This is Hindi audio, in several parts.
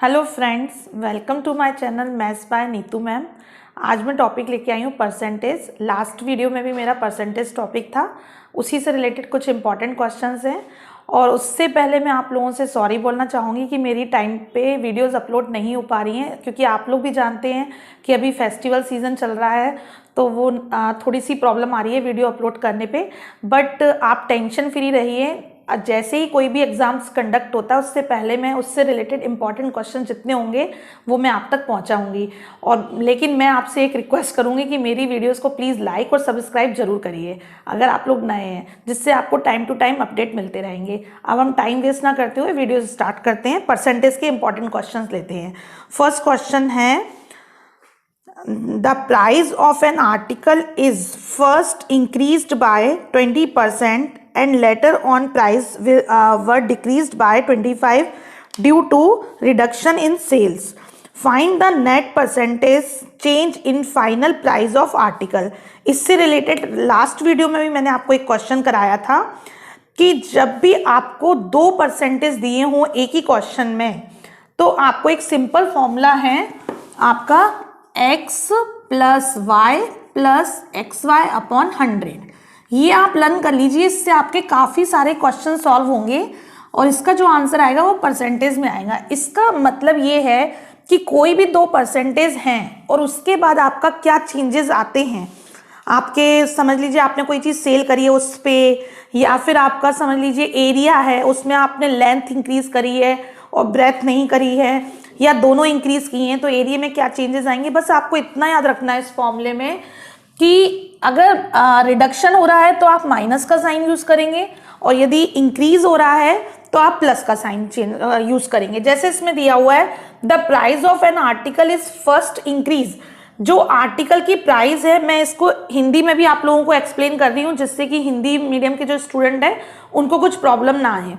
Hello friends, welcome to my channel maths by Neetu ma'am. आज मैं टॉपिक लेके आई हूँ परसेंटेज। लास्ट वीडियो में भी मेरा परसेंटेज टॉपिक था, उसी से रिलेटेड कुछ इंपॉर्टेंट क्वेश्चंस हैं। और उससे पहले मैं आप लोगों से सॉरी बोलना चाहूँगी कि मेरी टाइम पे वीडियोस अपलोड नहीं हो पा रही हैं, क्योंकि आप लोग भी जानते हैं कि अभी फेस्टिवल सीज़न चल रहा है, तो वो थोड़ी सी प्रॉब्लम आ रही है वीडियो अपलोड करने पे। बट आप टेंशन फ्री रहिए, जैसे ही कोई भी एग्जाम्स कंडक्ट होता है उससे पहले मैं उससे रिलेटेड इंपॉर्टेंट क्वेश्चन जितने होंगे वो मैं आप तक पहुंचाऊंगी। और लेकिन मैं आपसे एक रिक्वेस्ट करूंगी कि मेरी वीडियोस को प्लीज़ लाइक और सब्सक्राइब जरूर करिए अगर आप लोग नए हैं, जिससे आपको टाइम टू टाइम अपडेट मिलते रहेंगे। अब हम टाइम वेस्ट ना करते हुए वीडियो स्टार्ट करते हैं। परसेंटेज के इंपॉर्टेंट क्वेश्चन लेते हैं। फर्स्ट क्वेश्चन है, the price of an article is first increased by 20% and later on price were decreased by 25 due to reduction in sales. Find the net percentage change in final price of article. इससे रिलेटेड लास्ट वीडियो में भी मैंने आपको एक क्वेश्चन कराया था कि जब भी आपको 2% दिए हों एक ही क्वेश्चन में, तो आपको एक सिंपल फॉर्मूला है आपका x plus y plus x y upon 100। ये आप लर्न कर लीजिए, इससे आपके काफ़ी सारे क्वेश्चन सॉल्व होंगे और इसका जो आंसर आएगा वो परसेंटेज में आएगा। इसका मतलब ये है कि कोई भी 2% हैं और उसके बाद आपका क्या चेंजेस आते हैं। आपके समझ लीजिए आपने कोई चीज़ सेल करी है उस पर, या फिर आपका समझ लीजिए एरिया है, उसमें आपने लेंथ इंक्रीज करी है और ब्रेथ नहीं करी है, या दोनों इंक्रीज किए हैं, तो एरिया में क्या चेंजेस आएंगे। बस आपको इतना याद रखना है इस फॉर्मूले में कि अगर रिडक्शन हो रहा है तो आप माइनस का साइन यूज करेंगे, और यदि इंक्रीज हो रहा है तो आप प्लस का साइन यूज करेंगे। जैसे इसमें दिया हुआ है, the price of an article is first increase. जो आर्टिकल की प्राइस है, मैं इसको हिंदी में भी आप लोगों को एक्सप्लेन कर रही हूँ, जिससे कि हिंदी मीडियम के जो स्टूडेंट है उनको कुछ प्रॉब्लम ना आए।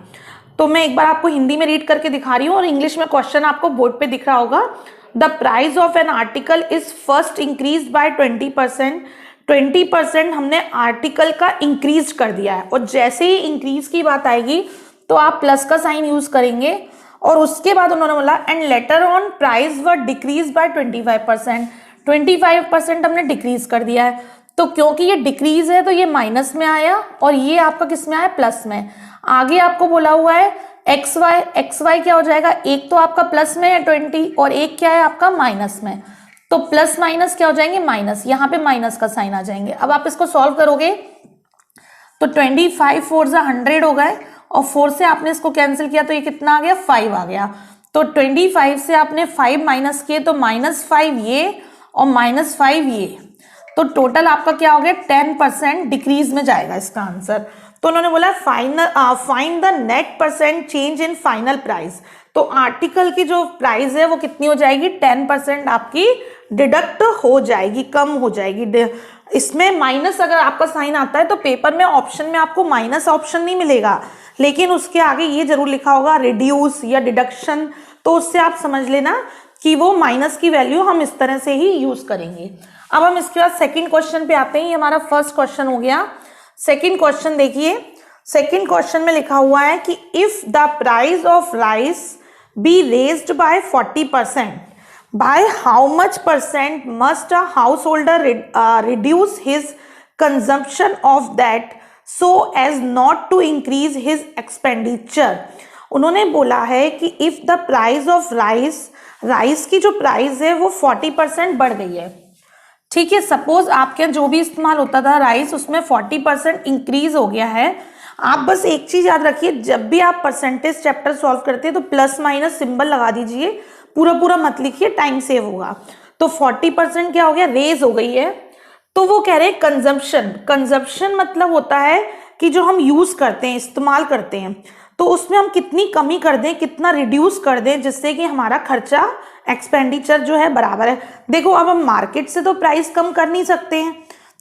तो मैं एक बार आपको हिंदी में रीड करके दिखा रही हूँ और इंग्लिश में क्वेश्चन आपको बोर्ड पे दिख रहा होगा। The price of an article is first increase by 20%। 20% हमने आर्टिकल का इंक्रीज कर दिया है, और जैसे ही इंक्रीज की बात आएगी तो आप प्लस का साइन यूज करेंगे। और उसके बाद उन्होंने बोला and later on price were decrease by 25%। 25% हमने डिक्रीज कर दिया है, तो क्योंकि ये डिक्रीज है तो ये माइनस में आया और ये आपका किस में आया, प्लस में। आगे आपको बोला हुआ है एक्स वाई क्या हो जाएगा, एक तो आपका प्लस में है 20 और एक क्या है आपका माइनस में, तो प्लस माइनस क्या हो जाएंगे, माइनस। यहाँ पे माइनस का साइन आ जाएंगे। अब आप इसको सॉल्व करोगे तो 25 4 जा 100 हो गए, और 4 से आपने इसको कैंसिल किया तो ये कितना आ गया, 5 आ गया। तो 25 से आपने 5 माइनस किए तो -5 ये और -5 ये, तो टोटल आपका क्या हो गया, 10% डिक्रीज में जाएगा इसका आंसर। तो उन्होंने बोला find the net percent change in final price. तो आर्टिकल की जो प्राइस है वो कितनी हो जाएगी, 10% आपकी डिडक्ट हो जाएगी, कम हो जाएगी। इसमें माइनस अगर आपका साइन आता है तो पेपर में ऑप्शन में आपको माइनस ऑप्शन नहीं मिलेगा, लेकिन उसके आगे ये जरूर लिखा होगा रिड्यूस या डिडक्शन, तो उससे आप समझ लेना कि वो माइनस की वैल्यू हम इस तरह से ही यूज करेंगे। अब हम इसके बाद सेकंड क्वेश्चन पे आते हैं। ये हमारा फर्स्ट क्वेश्चन हो गया। सेकंड क्वेश्चन देखिए, सेकंड क्वेश्चन में लिखा हुआ है कि if the price of rice be raised by 40%, by how much percent must a house holder reduce his consumption of that so as not to increase his expenditure. उन्होंने बोला है कि if the price of rice की जो प्राइस है वो 40% बढ़ गई है, ठीक है। सपोज आपके जो भी इस्तेमाल होता था राइस, उसमें 40% इंक्रीज हो गया है। आप बस एक चीज याद रखिए, जब भी आप परसेंटेज चैप्टर सॉल्व करते हैं तो प्लस माइनस सिंबल लगा दीजिए, पूरा पूरा मत लिखिए, टाइम सेव होगा। तो 40% क्या हो गया, रेज हो गई है। तो वो कह रहे हैं कंजम्पशन मतलब होता है कि जो हम यूज करते हैं, इस्तेमाल करते हैं, तो उसमें हम कितनी कमी कर दें, कितना रिड्यूस कर दें, जिससे कि हमारा खर्चा एक्सपेंडिचर जो है बराबर है। देखो अब हम मार्केट से तो प्राइस कम कर नहीं सकते हैं,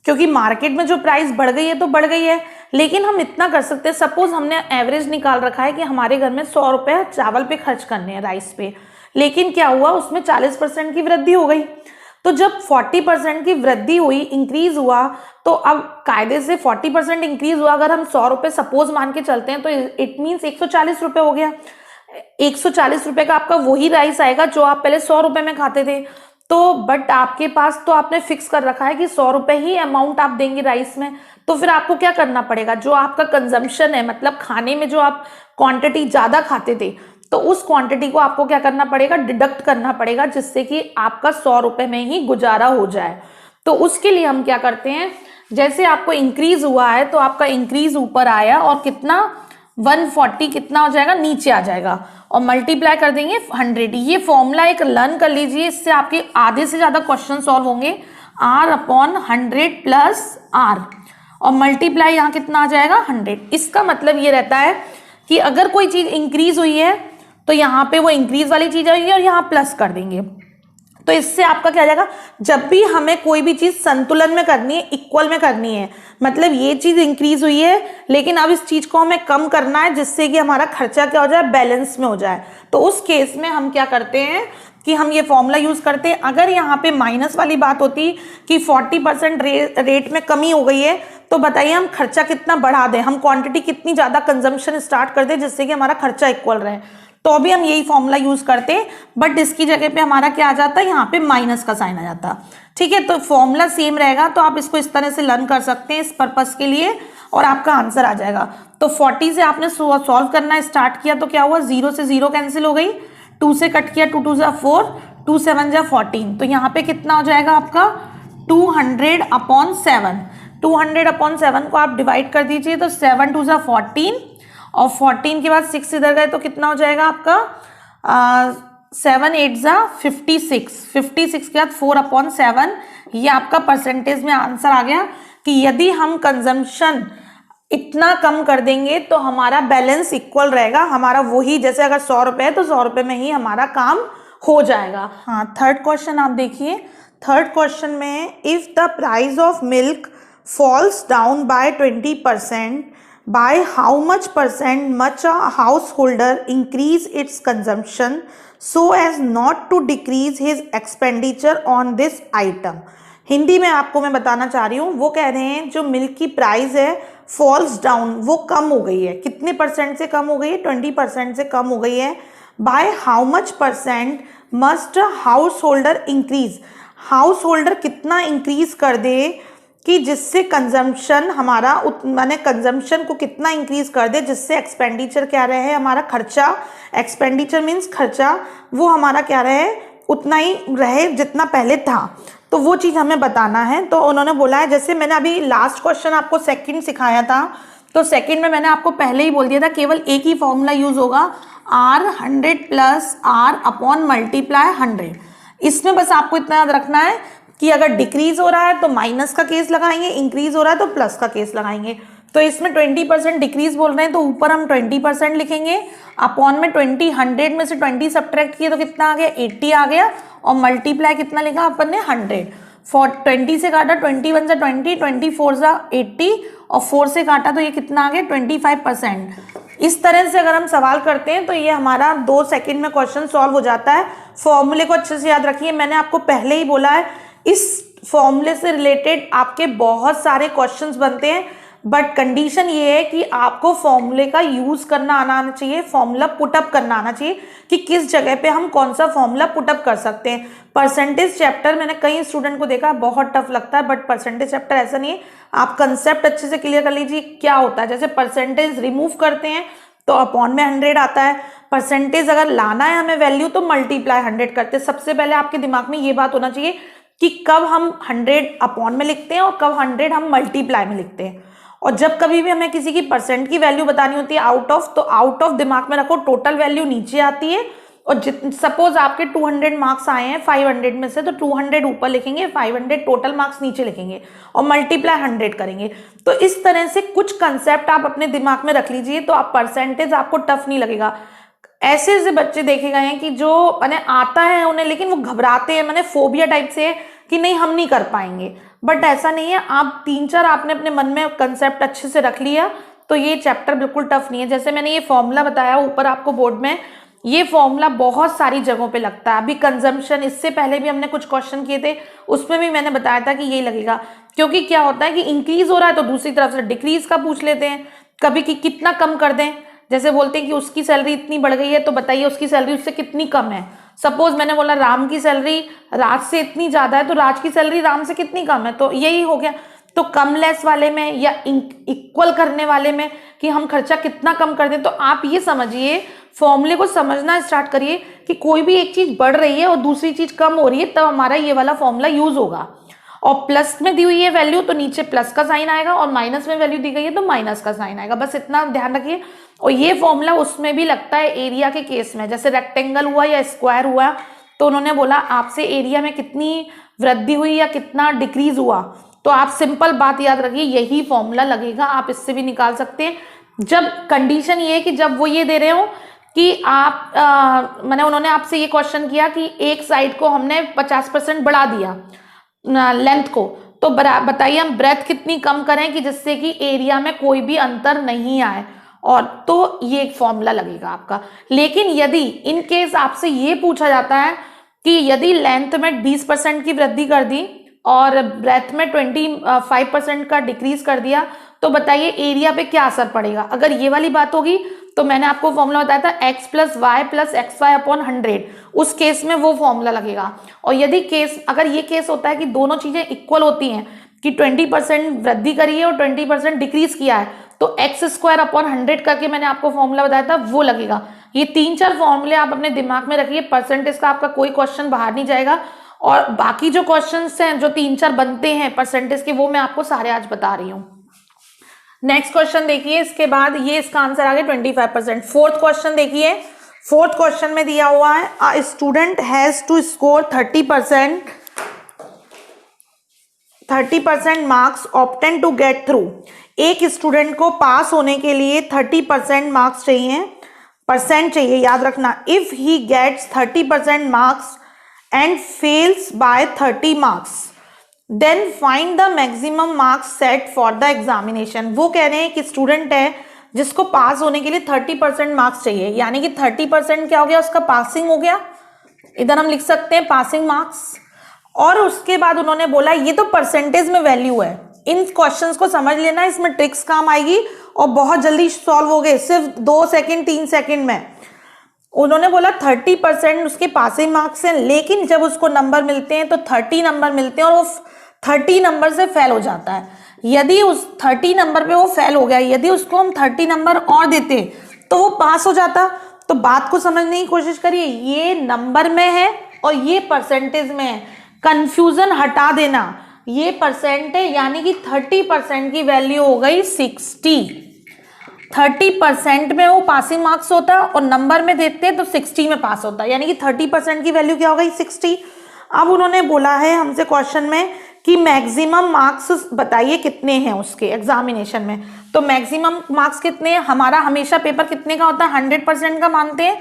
क्योंकि मार्केट में जो प्राइस बढ़ गई है तो बढ़ गई है, लेकिन हम इतना कर सकते हैं। सपोज हमने एवरेज निकाल रखा है कि हमारे घर में 100 रुपए चावल पे खर्च करने हैं, राइस पे, लेकिन क्या हुआ, उसमें 40% की वृद्धि हो गई। तो जब 40% की वृद्धि हुई, इंक्रीज हुआ, तो अब कायदे से 40% इंक्रीज हुआ, अगर हम 100 रुपए सपोज मान के चलते हैं तो इट मीन्स 140 रुपए हो गया। 140 रुपए का आपका वही राइस आएगा जो आप पहले 100 रुपए में खाते थे। तो बट आपके पास तो आपने फिक्स कर रखा है कि 100 रुपए ही अमाउंट आप देंगे राइस में, तो फिर आपको क्या करना पड़ेगा, जो आपका कंजम्पशन है, मतलब खाने में जो आप क्वांटिटी ज्यादा खाते थे, तो उस क्वांटिटी को आपको क्या करना पड़ेगा, डिडक्ट करना पड़ेगा, जिससे कि आपका 100 रुपए में ही गुजारा हो जाए। तो उसके लिए हम क्या करते हैं, जैसे आपको इंक्रीज हुआ है तो आपका इंक्रीज ऊपर आया और कितना 140 कितना हो जाएगा, नीचे आ जाएगा, और मल्टीप्लाई कर देंगे 100। ये फॉर्मूला एक लर्न कर लीजिए, इससे आपके आधे से ज्यादा क्वेश्चन सॉल्व होंगे। R/100 प्लस R और मल्टीप्लाई यहाँ कितना आ जाएगा 100। इसका मतलब ये रहता है कि अगर कोई चीज इंक्रीज हुई है तो यहाँ पे वो इंक्रीज वाली चीज आएगी और यहाँ प्लस कर देंगे। तो इससे आपका क्या हो जाएगा, जब भी हमें कोई भी चीज संतुलन में करनी है, इक्वल में करनी है, मतलब ये चीज इंक्रीज हुई है लेकिन अब इस चीज को हमें कम करना है जिससे कि हमारा खर्चा क्या हो जाए, बैलेंस में हो जाए, तो उस केस में हम क्या करते हैं कि हम ये फॉर्मूला यूज करते हैं। अगर यहाँ पे माइनस वाली बात होती कि 40% रेट में कमी हो गई है, तो बताइए हम खर्चा कितना बढ़ा दें, हम क्वांटिटी कितनी ज्यादा कंजम्पशन स्टार्ट कर दें जिससे कि हमारा खर्चा इक्वल रहे, तो भी हम यही फॉर्मूला यूज करते हैं। बट इसकी जगह पे हमारा क्या आ जाता है, यहाँ पे माइनस का साइन आ जाता। ठीक है, तो फॉर्मूला सेम रहेगा, तो आप इसको इस तरह से लर्न कर सकते हैं इस पर्पस के लिए, और आपका आंसर आ जाएगा। तो 40 से आपने सॉल्व करना स्टार्ट किया तो क्या हुआ, 0 से 0 कैंसिल हो गई, 2 से कट किया, 2 2 जा 4, 2 7 जा 14, तो यहाँ पे कितना हो जाएगा आपका 200/7। 200/7 को आप डिवाइड कर दीजिए, तो 7 2 जा 14, और 14 के बाद 6 इधर गए तो कितना हो जाएगा आपका 7 8 जा 56। 56 के बाद 4/7, ये आपका परसेंटेज में आंसर आ गया कि यदि हम कंजम्पशन इतना कम कर देंगे तो हमारा बैलेंस इक्वल रहेगा, हमारा वही, जैसे अगर 100 रुपए है तो 100 रुपए में ही हमारा काम हो जाएगा। हाँ, थर्ड क्वेश्चन आप देखिए। थर्ड क्वेश्चन में if the price of milk falls down by 20%, by how much percent must a householder increase its consumption so as not to decrease his expenditure on this item। Hindi में आपको मैं बताना चाह रही हूँ, वो कह रहे हैं जो मिल्क की प्राइस है फॉल्स डाउन, वो कम हो गई है, कितने परसेंट से कम हो गई है, 20% से कम हो गई है। Bye how much percent must house holder increase, house holder कितना इंक्रीज कर दे कि जिससे कंजम्पशन हमारा माने कंजम्पशन को कितना इंक्रीज कर दे जिससे एक्सपेंडिचर क्या रहे, हमारा खर्चा, एक्सपेंडिचर मीन्स खर्चा, वो हमारा क्या रहे, उतना ही रहे जितना पहले था। तो वो चीज़ हमें बताना है। तो उन्होंने बोला है, जैसे मैंने अभी लास्ट क्वेश्चन आपको सेकंड सिखाया था, तो सेकंड में मैंने आपको पहले ही बोल दिया था केवल एक ही फॉर्मूला यूज होगा, R100 प्लस R/100। इसमें बस आपको इतना याद रखना है कि अगर डिक्रीज हो रहा है तो माइनस का केस लगाएंगे, इंक्रीज हो रहा है तो प्लस का केस लगाएंगे। तो इसमें 20% डिक्रीज बोल रहे हैं तो ऊपर हम 20% लिखेंगे, अपॉन में 20, 100 में से 20 सब्ट्रैक्ट किए तो कितना आ गया, 80 आ गया, और मल्टीप्लाई कितना लिखा अपन ने, 100। 20 से काटा, 21 से 20, 24 से 80, और 4 से काटा तो ये कितना आ गया 25%। इस तरह से अगर हम सवाल करते हैं तो ये हमारा 2 सेकंड में क्वेश्चन सॉल्व हो जाता है। फॉर्मूले को अच्छे से याद रखिए, मैंने आपको पहले ही बोला है इस फॉर्मूले से रिलेटेड आपके बहुत सारे क्वेश्चंस बनते हैं, बट कंडीशन ये है कि आपको फॉर्मूले का यूज करना आना चाहिए, फॉर्मूला पुटअप करना आना चाहिए कि किस जगह पे हम कौन सा फॉर्मूला पुटअप कर सकते हैं। परसेंटेज चैप्टर मैंने कई स्टूडेंट को देखा बहुत टफ लगता है, बट परसेंटेज चैप्टर ऐसा नहीं है, आप कंसेप्ट अच्छे से क्लियर कर लीजिए क्या होता है। जैसे परसेंटेज रिमूव करते हैं तो अपॉन में 100 आता है, परसेंटेज अगर लाना है हमें वैल्यू तो मल्टीप्लाई 100 करते हैं। सबसे पहले आपके दिमाग में ये बात होना चाहिए कि कब हम 100 अपॉन में लिखते हैं और कब 100 हम मल्टीप्लाई में लिखते हैं। और जब कभी भी हमें किसी की परसेंट की वैल्यू बतानी होती है आउट ऑफ, तो आउट ऑफ दिमाग में रखो, टोटल वैल्यू नीचे आती है, और सपोज आपके 200 मार्क्स आए हैं 500 में से, तो 200 ऊपर लिखेंगे, 500 टोटल मार्क्स नीचे लिखेंगे, और मल्टीप्लाई 100 करेंगे। तो इस तरह से कुछ कंसेप्ट आप अपने दिमाग में रख लीजिए, तो आप परसेंटेज आपको टफ नहीं लगेगा। ऐसे ऐसे बच्चे देखे गए हैं कि जो मैंने आता है उन्हें, लेकिन वो घबराते हैं, मैंने फोबिया टाइप से है कि नहीं हम नहीं कर पाएंगे, बट ऐसा नहीं है। आप 3-4 आपने अपने मन में कंसेप्ट अच्छे से रख लिया तो ये चैप्टर बिल्कुल टफ नहीं है। जैसे मैंने ये फॉर्मूला बताया ऊपर आपको बोर्ड में, ये फॉर्मूला बहुत सारी जगहों पे लगता है। अभी कंजम्पशन, इससे पहले भी हमने कुछ क्वेश्चन किए थे, उसमें भी मैंने बताया था कि ये लगेगा, क्योंकि क्या होता है कि इंक्रीज हो रहा है तो दूसरी तरफ से डिक्रीज का पूछ लेते हैं, कभी कि कितना कम कर दें। जैसे बोलते हैं कि उसकी सैलरी इतनी बढ़ गई है, तो बताइए उसकी सैलरी उससे कितनी कम है। सपोज मैंने बोला राम की सैलरी राज से इतनी ज्यादा है, तो राज की सैलरी राम से कितनी कम है, तो यही हो गया। तो कम लेस वाले में या इक्वल करने वाले में कि हम खर्चा कितना कम कर दें, तो आप ये समझिए, फॉर्मूले को समझना स्टार्ट करिए कि कोई भी एक चीज बढ़ रही है और दूसरी चीज कम हो रही है, तब हमारा ये वाला फॉर्मूला यूज होगा। और प्लस में दी हुई है वैल्यू तो नीचे प्लस का साइन आएगा, और माइनस में वैल्यू दी गई है तो माइनस का साइन आएगा, बस इतना ध्यान रखिए। और ये फॉर्मूला उसमें भी लगता है एरिया के केस में, जैसे रेक्टेंगल हुआ या स्क्वायर हुआ, तो उन्होंने बोला आपसे एरिया में कितनी वृद्धि हुई या कितना डिक्रीज हुआ, तो आप सिंपल बात याद रखिए, यही फॉर्मूला लगेगा। आप इससे भी निकाल सकते हैं, जब कंडीशन ये है कि जब वो ये दे रहे हो कि आप मैंने उन्होंने आपसे ये क्वेश्चन किया कि एक साइड को हमने 50% बढ़ा दिया लेंथ को, तो बताइए हम ब्रेथ कितनी कम करें कि जिससे कि एरिया में कोई भी अंतर नहीं आए, और तो ये एक फॉर्मूला लगेगा आपका। लेकिन यदि इन केस आपसे ये पूछा जाता है कि यदि लेंथ में 20% की वृद्धि कर दी और ब्रेथ में 25% का डिक्रीज कर दिया, तो बताइए एरिया पे क्या असर पड़ेगा। अगर ये वाली बात होगी तो मैंने आपको फॉर्मूला बताया था x plus y plus x y upon 100, उस केस में वो फॉर्मूला लगेगा। और यदि केस अगर ये केस होता है कि दोनों चीजें इक्वल होती हैं कि 20% वृद्धि करी है और 20% डिक्रीज किया है, तो एक्स स्क्वायर अपॉन 100 करके मैंने आपको फॉर्मूला बताया था, वो लगेगा। ये 3-4 फॉर्मूले आप अपने दिमाग में रखिए, परसेंटेज का आपका कोई क्वेश्चन बाहर नहीं जाएगा। और बाकी जो क्वेश्चंस हैं जो 3-4 बनते हैं परसेंटेज के, वो मैं आपको सारे आज बता रही हूँ। नेक्स्ट क्वेश्चन देखिए, इसके बाद ये इसका आंसर आ गया 25%। फोर्थ क्वेश्चन देखिए, फोर्थ क्वेश्चन में दिया हुआ है a student has to score 30% marks obtain to get through. एक स्टूडेंट को पास होने के लिए 30% मार्क्स चाहिए, परसेंट चाहिए, याद रखना। If he gets 30% marks and fails by 30 marks, then find the maximum marks set for the examination. वो कह रहे हैं कि स्टूडेंट है जिसको पास होने के लिए 30% मार्क्स चाहिए, यानी कि 30% क्या हो गया, उसका पासिंग हो गया, इधर हम लिख सकते हैं पासिंग मार्क्स। और उसके बाद उन्होंने बोला ये तो परसेंटेज में वैल्यू है, इन क्वेश्चंस को समझ लेना, इसमें ट्रिक्स काम आएगी और बहुत जल्दी सॉल्व हो गए, सिर्फ 2 सेकेंड 3 सेकेंड में। उन्होंने बोला 30% उसके पासिंग मार्क्स हैं, लेकिन जब उसको नंबर मिलते हैं तो 30 नंबर मिलते हैं और वो 30 नंबर से फेल हो जाता है। यदि उस 30 नंबर पे वो फेल हो गया, यदि उसको हम 30 नंबर और देते तो वो पास हो जाता। तो बात को समझने की कोशिश करिए, ये नंबर में है और ये परसेंटेज में है, कंफ्यूजन हटा देना। ये परसेंट है, यानी कि 30% की वैल्यू हो गई 60। 30% में वो पासिंग मार्क्स होता है और नंबर में देते हैं तो 60 में पास होता है, यानी कि 30% की वैल्यू क्या हो गई 60। अब उन्होंने बोला है हमसे क्वेश्चन में कि मैक्सिमम मार्क्स बताइए कितने हैं उसके एग्जामिनेशन में। तो मैक्सिमम मार्क्स कितने हैं, हमारा हमेशा पेपर कितने का होता है, 100% का मानते हैं।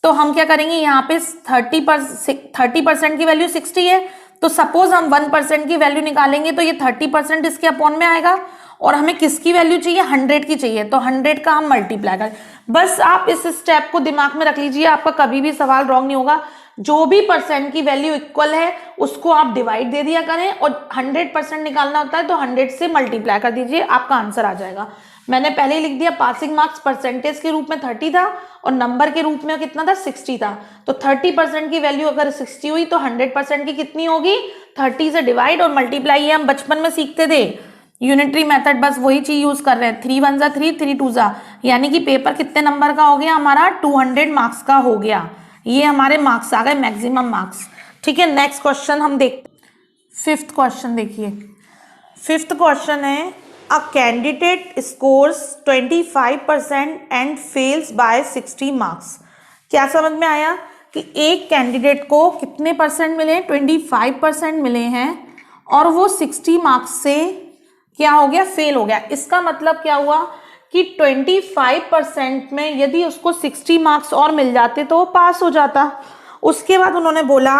तो हम क्या करेंगे, यहाँ पे 30% की वैल्यू 60 है, तो सपोज हम 1% की वैल्यू निकालेंगे तो ये 30% इसके अपॉन में आएगा, और हमें किसकी वैल्यू चाहिए, 100 की चाहिए, तो 100 का हम मल्टीप्लाई करें। बस आप इस स्टेप को दिमाग में रख लीजिए, आपका कभी भी सवाल रॉन्ग नहीं होगा। जो भी परसेंट की वैल्यू इक्वल है उसको आप डिवाइड दे दिया करें, और 100% निकालना होता है तो 100 से मल्टीप्लाई कर दीजिए, आपका आंसर आ जाएगा। मैंने पहले ही लिख दिया, पासिंग मार्क्स परसेंटेज के रूप में 30 था और नंबर के रूप में कितना था, 60 था। तो 30% की वैल्यू अगर 60 हुई तो 100% की कितनी होगी, 30 से डिवाइड और मल्टीप्लाई। ये हम बचपन में सीखते थे, यूनिटरी मेथड, बस वही चीज यूज कर रहे हैं। 3 1 जा 3, 3 2 जा, यानी कि पेपर कितने नंबर का हो गया हमारा, 200 मार्क्स का हो गया। ये हमारे मार्क्स आ गए, मैक्सिमम मार्क्स। ठीक है, नेक्स्ट क्वेश्चन हम देखते। फिफ्थ क्वेश्चन देखिए, फिफ्थ क्वेश्चन है a candidate scores 25% and fails by 60 marks. क्या समझ में आया कि एक कैंडिडेट को कितने परसेंट मिले, 25% मिले हैं, और वो 60 मार्क्स से क्या हो गया, फेल हो गया। इसका मतलब क्या हुआ कि 25% में यदि उसको 60 मार्क्स और मिल जाते तो वो पास हो जाता। उसके बाद उन्होंने बोला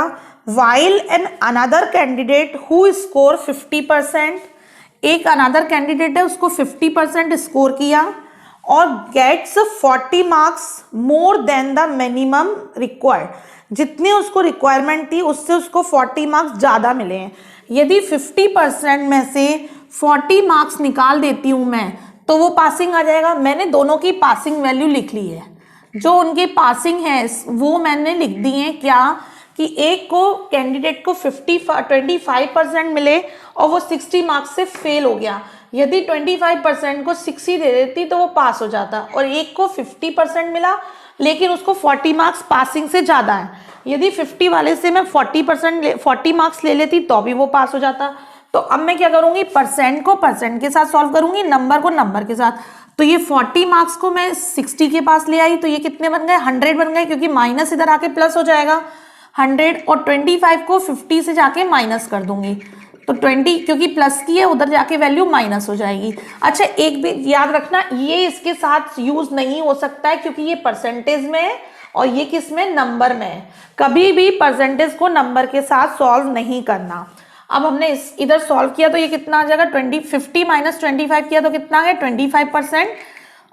while an another candidate who score 50%, एक अनदर कैंडिडेट है उसको 50% स्कोर किया और gets 40 marks more than the minimum required, जितने उसको रिक्वायरमेंट थी उससे उसको 40 मार्क्स ज़्यादा मिले हैं। यदि 50% में से 40 मार्क्स निकाल देती हूँ मैं, तो वो पासिंग आ जाएगा। मैंने दोनों की पासिंग वैल्यू लिख ली है, जो उनकी पासिंग है वो मैंने लिख दी है। क्या कि एक को कैंडिडेट को 25% मिले और वो 60 मार्क्स से फेल हो गया। यदि 25% को 60 दे देती तो वो पास हो जाता, और एक को 50% मिला लेकिन उसको 40 मार्क्स पासिंग से ज़्यादा है। यदि 50 वाले से मैं 40 मार्क्स ले लेती तो भी वो पास हो जाता। तो अब मैं क्या करूँगी, परसेंट को परसेंट के साथ सॉल्व करूँगी, नंबर को नंबर के साथ। तो ये 40 मार्क्स को मैं 60 के पास ले आई तो ये कितने बन गए, 100 बन गए, क्योंकि माइनस इधर आके प्लस हो जाएगा 100, और 25 को 50 से जाके माइनस कर दूंगी तो 20, क्योंकि प्लस की है उधर जाके वैल्यू माइनस हो जाएगी। अच्छा, एक भी याद रखना, ये इसके साथ यूज नहीं हो सकता है क्योंकि ये परसेंटेज में है और ये किस में, नंबर में है। कभी भी परसेंटेज को नंबर के साथ सॉल्व नहीं करना। अब हमने इधर सॉल्व किया तो ये कितना आ जाएगा, 50 माइनस 25 किया तो कितना आ गया 25%,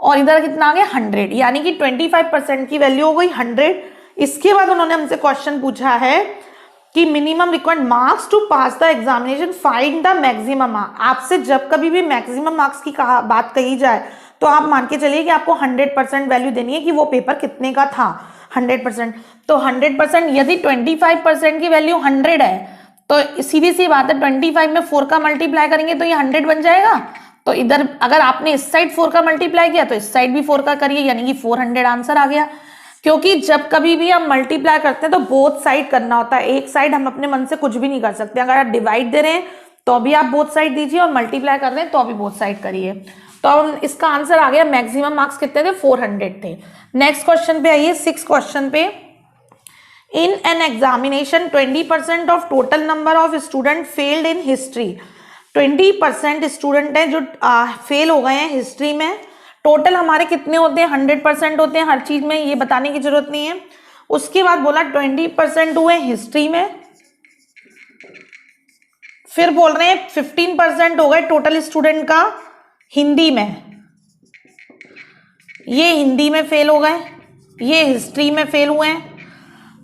और इधर कितना आ गया 100, यानी कि 25% की वैल्यू हो गई 100। इसके बाद उन्होंने हमसे क्वेश्चन पूछा है कि minimum required marks to pass the examination, find the maximum marks. आपसे जब कभी भी मैक्सिमम मार्क्स की बात कही जाए तो आप मान के चलिए कि आपको 100% वैल्यू देनी है कि वो पेपर कितने का था, 100%। तो 100% यदि 25% की वैल्यू 100 है तो सीधी सी बात है 25 में 4 का मल्टीप्लाई करेंगे तो ये 100 बन जाएगा। तो इधर अगर आपने इस साइड 4 का मल्टीप्लाई किया तो इस साइड भी 4 का करिए, यानी कि 400 आंसर आ गया। क्योंकि जब कभी भी हम मल्टीप्लाई करते हैं तो बोथ साइड करना होता है, एक साइड हम अपने मन से कुछ भी नहीं कर सकते। अगर आप डिवाइड दे रहे हैं तो भी आप बोथ साइड दीजिए, और मल्टीप्लाई कर रहे हैं तो भी बोथ साइड करिए। तो इसका आंसर आ गया, मैक्सिमम मार्क्स कितने थे, 400 थे। नेक्स्ट क्वेश्चन पे आइए, 6 क्वेश्चन पे। In an examination 20% of total number of student failed in history. 20% student हैं जो फेल हो गए हैं हिस्ट्री में। टोटल हमारे कितने होते हैं, 100% होते हैं हर चीज में, ये बताने की जरूरत नहीं है। उसके बाद बोला 20% हुए हिस्ट्री में, फिर बोल रहे हैं 15% हो गए टोटल स्टूडेंट का हिंदी में, ये हिंदी में फेल हो गए, ये हिस्ट्री में फेल हुए हैं।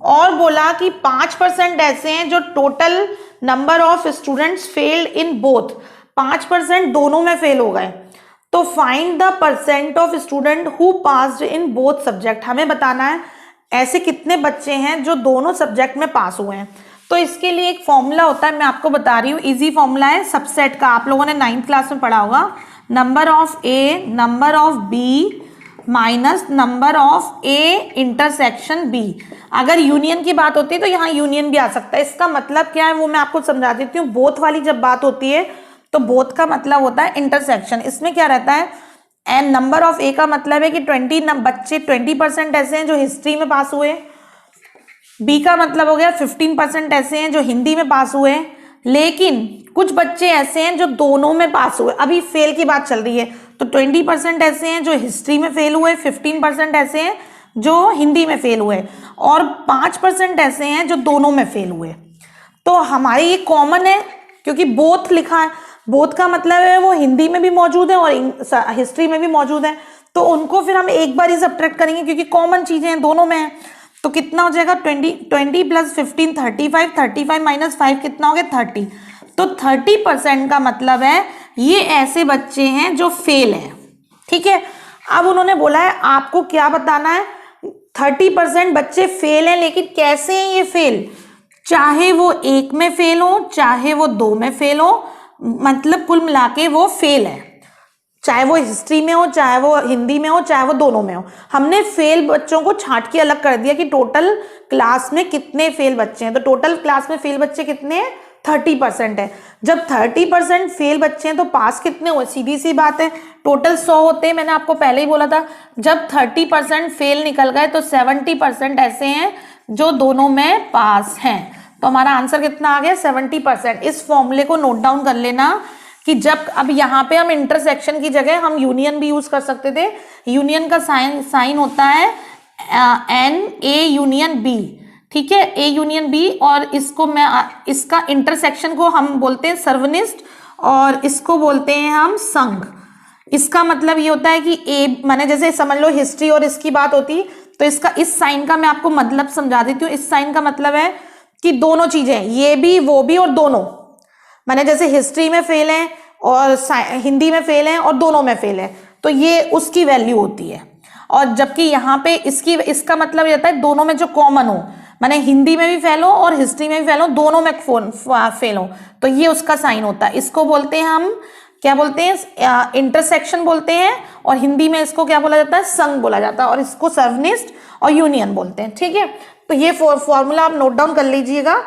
और बोला कि 5% ऐसे हैं जो total number of students failed in both, 5% दोनों में फेल हो गए। तो find the percent of student who passed in both subject. हमें बताना है ऐसे कितने बच्चे हैं जो दोनों सब्जेक्ट में पास हुए हैं। तो इसके लिए एक फॉर्मूला होता है, मैं आपको बता रही हूँ, इजी फॉर्मूला है सबसेट का, आप लोगों ने 9th क्लास में पढ़ा होगा। Number of A number of B minus number of A intersection B. अगर यूनियन की बात होती है तो यहाँ यूनियन भी आ सकता है। इसका मतलब क्या है वो मैं आपको समझा देती हूँ। बोथ वाली जब बात होती है तो बोथ का मतलब होता है इंटरसेक्शन। इसमें क्या रहता है, एंड नंबर ऑफ ए का मतलब है कि 20% ऐसे हैं जो हिस्ट्री में पास हुए, बी का मतलब हो गया 15% ऐसे हैं जो हिंदी में पास हुए, लेकिन कुछ बच्चे ऐसे हैं जो दोनों में पास हुए। अभी फेल की बात चल रही है, तो 20% ऐसे हैं जो हिस्ट्री में फेल हुए, 15% ऐसे हैं जो हिंदी में फेल हुए, और 5% ऐसे हैं जो दोनों में फेल हुए। तो हमारे ये कॉमन है क्योंकि बोथ लिखा है, बोथ का मतलब है वो हिंदी में भी मौजूद है और हिस्ट्री में भी मौजूद है। तो उनको फिर हम एक बार ही सब्ट्रैक्ट करेंगे क्योंकि कॉमन चीजें हैं, दोनों में है। तो कितना हो जाएगा 20 प्लस 15 35 माइनस 5 कितना हो गया 30। तो 30% का मतलब है ये ऐसे बच्चे हैं जो फेल हैं। ठीक है, अब उन्होंने बोला है आपको क्या बताना है, 30% बच्चे फेल हैं, लेकिन कैसे हैं ये फेल, चाहे वो एक में फेल हो चाहे वो दो में फेल हो, मतलब कुल मिला के वो फेल है, चाहे वो हिस्ट्री में हो चाहे वो हिंदी में हो चाहे वो दोनों में हो। हमने फेल बच्चों को छांट के अलग कर दिया कि टोटल क्लास में कितने फेल बच्चे हैं। तो टोटल क्लास में फेल बच्चे कितने हैं, 30% है। जब 30% फेल बच्चे हैं तो पास कितने हुए, सीधी सी बात है, टोटल 100 होते हैं। मैंने आपको पहले ही बोला था जब 30% फेल निकल गए तो 70% ऐसे हैं जो दोनों में पास हैं। तो हमारा आंसर कितना आ गया 70%। इस फॉर्मूले को नोट डाउन कर लेना कि जब अब यहाँ पे हम इंटरसेक्शन की जगह हम यूनियन भी यूज कर सकते थे। यूनियन का साइन होता है एन ए यूनियन बी, ठीक है, ए यूनियन बी, और इसको मैं इसका इंटरसेक्शन को हम बोलते हैं सर्वनिष्ठ और इसको बोलते हैं हम संघ। इसका मतलब ये होता है कि ए माने जैसे समझ लो हिस्ट्री और इसकी बात होती, तो इसका इस साइन का मैं आपको मतलब समझा देती हूँ। इस साइन का मतलब है कि दोनों चीजें, ये भी वो भी और दोनों, माने जैसे हिस्ट्री में फेल हैं और हिंदी में फेल हैं और दोनों में फेल है, तो ये उसकी वैल्यू होती है। और जबकि यहाँ पे इसका मतलब रहता है दोनों में जो कॉमन हो, माने हिंदी में भी फेल हो और हिस्ट्री में भी फेल हो, दोनों में फेल हो, तो ये उसका साइन होता है। इसको बोलते हैं हम क्या बोलते हैं, इंटरसेक्शन बोलते हैं, और हिंदी में इसको क्या बोला जाता है, संघ बोला जाता है, और इसको सर्वनिष्ठ और यूनियन बोलते हैं। ठीक है, तो ये फॉर्मूला आप नोट डाउन कर लीजिएगा।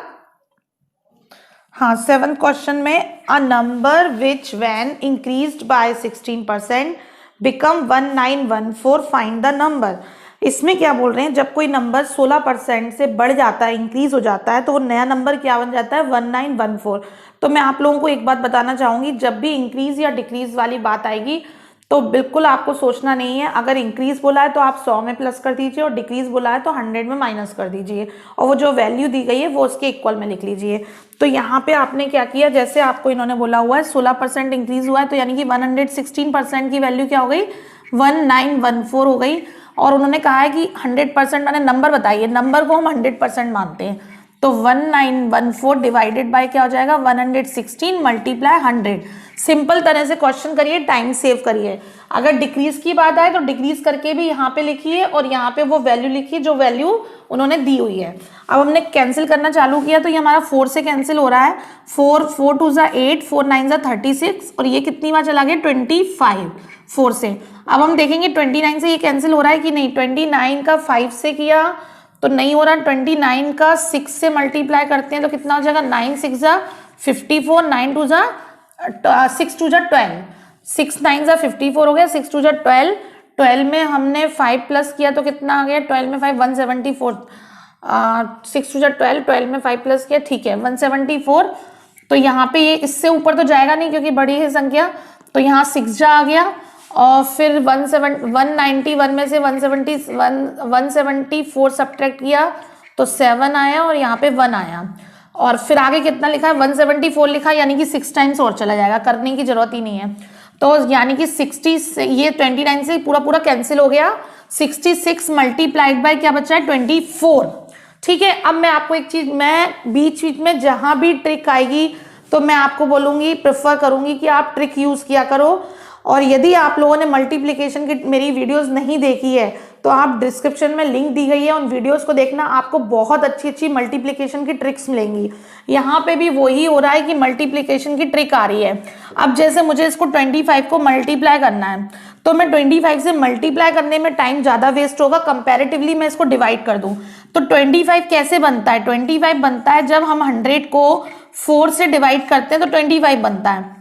हाँ, 7th क्वेश्चन में a number which when increased by 16% become 1914 find the number. इसमें क्या बोल रहे हैं, जब कोई नंबर 16% से बढ़ जाता है, इंक्रीज हो जाता है, तो वो नया नंबर क्या बन जाता है, 1914। तो मैं आप लोगों को एक बात बताना चाहूंगी, जब भी इंक्रीज या डिक्रीज वाली बात आएगी तो बिल्कुल आपको सोचना नहीं है। अगर इंक्रीज बोला है तो आप 100 में प्लस कर दीजिए, और डिक्रीज बोला है तो 100 में माइनस कर दीजिए, और वो जो वैल्यू दी गई है वो उसके इक्वल में लिख लीजिए। तो यहाँ पे आपने क्या किया, जैसे आपको इन्होंने बोला हुआ है 16% इंक्रीज हुआ है, तो यानी कि 116% की वैल्यू क्या हो गई, 1914 हो गई। और उन्होंने कहा है कि 100% मैंने नंबर बताइए, नंबर को हम 100% मानते हैं, तो 1914 डिवाइडेड बाय क्या हो जाएगा, 116 मल्टीप्लाई 100। सिंपल तरह से क्वेश्चन करिए, टाइम सेव करिए। अगर डिक्रीज की बात आए तो डिक्रीज करके भी यहाँ पे लिखिए, और यहाँ पे वो वैल्यू लिखिए जो वैल्यू उन्होंने दी हुई है। अब हमने कैंसिल करना चालू किया तो ये हमारा 4 से कैंसिल हो रहा है, 4 2 ज़ा 8, 4 9 ज़ा 36, और ये कितनी बार चला गया, 25 4 से। अब हम देखेंगे 29 से ये कैंसिल हो रहा है कि नहीं, 29 का 5 से किया तो नहीं हो रहा, 29 का 6 से मल्टीप्लाई करते हैं तो कितना हो जाएगा, 9 6 ज़ा 54, 9 2 ज़ा 6 2 ज़ा 12, 6 9 ज़ा 54 हो गया, 6 2 ज़ा 12, 12 में हमने 5 प्लस किया तो कितना आ गया, 12 में 5 174, 6 2 ज़ा 12, 12 में 5 प्लस किया, ठीक है 174। तो यहाँ पे ये इससे ऊपर तो जाएगा नहीं क्योंकि बड़ी है संख्या, तो यहाँ 6 जा आ गया, और फिर 191 में से 174 सब्ट्रैक्ट किया तो 7 आया, और यहाँ पे 1 आया, और फिर आगे कितना लिखा है, 174 लिखा, यानी कि 6 टाइम्स और चला जाएगा, करने की जरूरत ही नहीं है। तो यानी कि 60 से ये 29 से पूरा कैंसिल हो गया, 66 मल्टीप्लाइड बाय क्या बचा है, 24। ठीक है, अब मैं आपको एक चीज, मैं बीच बीच में जहां भी ट्रिक आएगी तो मैं आपको बोलूंगी, प्रेफर करूंगी कि आप ट्रिक यूज किया करो। और यदि आप लोगों ने मल्टीप्लिकेशन की मेरी वीडियोस नहीं देखी है तो आप डिस्क्रिप्शन में लिंक दी गई है, उन वीडियोस को देखना, आपको बहुत अच्छी अच्छी मल्टीप्लिकेशन की ट्रिक्स मिलेंगी। यहाँ पे भी वही हो रहा है कि मल्टीप्लिकेशन की ट्रिक आ रही है। अब जैसे मुझे इसको 25 को मल्टीप्लाई करना है, तो मैं 25 से मल्टीप्लाई करने में टाइम ज़्यादा वेस्ट होगा, कंपेरेटिवली मैं इसको डिवाइड कर दूँ। तो 25 कैसे बनता है, 25 बनता है जब हम 100 को 4 से डिवाइड करते हैं तो 25 बनता है।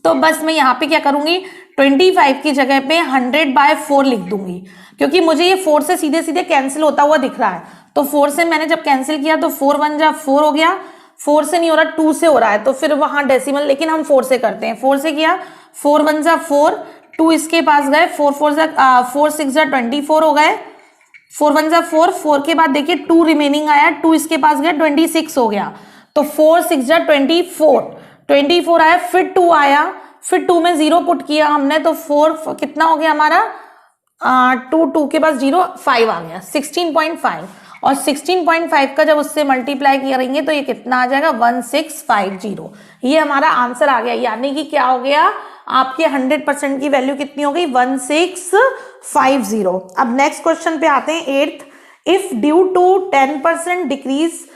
तो बस मैं यहाँ पे क्या करूंगी, 25 की जगह पे 100/4 लिख दूंगी, क्योंकि मुझे ये 4 से सीधे सीधे कैंसिल होता हुआ दिख रहा है। तो 4 से मैंने जब कैंसिल किया तो 4 1 जा 4 हो गया, 4 से नहीं हो रहा, 2 से हो रहा है, तो फिर वहां डेसिमल, लेकिन हम 4 से करते हैं। 4 से किया, 4 1 जा 4, 2 इसके पास गए, 4 6 जा 24 हो गए, 4 1 जा 4, 4 के बाद देखिए 2 रिमेनिंग आया, 2 इसके पास गया, 26 हो गया। तो 4 6 जा 24 आया, फिर 2 आया, फिर 2 में 0 पुट किया हमने, तो 4 कितना हो गया हमारा, 2 के पास 0 5 आ गया, 16.5। और 16.5 का जब उससे मल्टीप्लाई करेंगे तो ये कितना आ जाएगा, 1650। ये हमारा आंसर आ गया, यानी कि क्या हो गया, आपके 100% की वैल्यू कितनी हो गई, 1650। अब नेक्स्ट क्वेश्चन पे आते हैं, 8th। If due to 10% decrease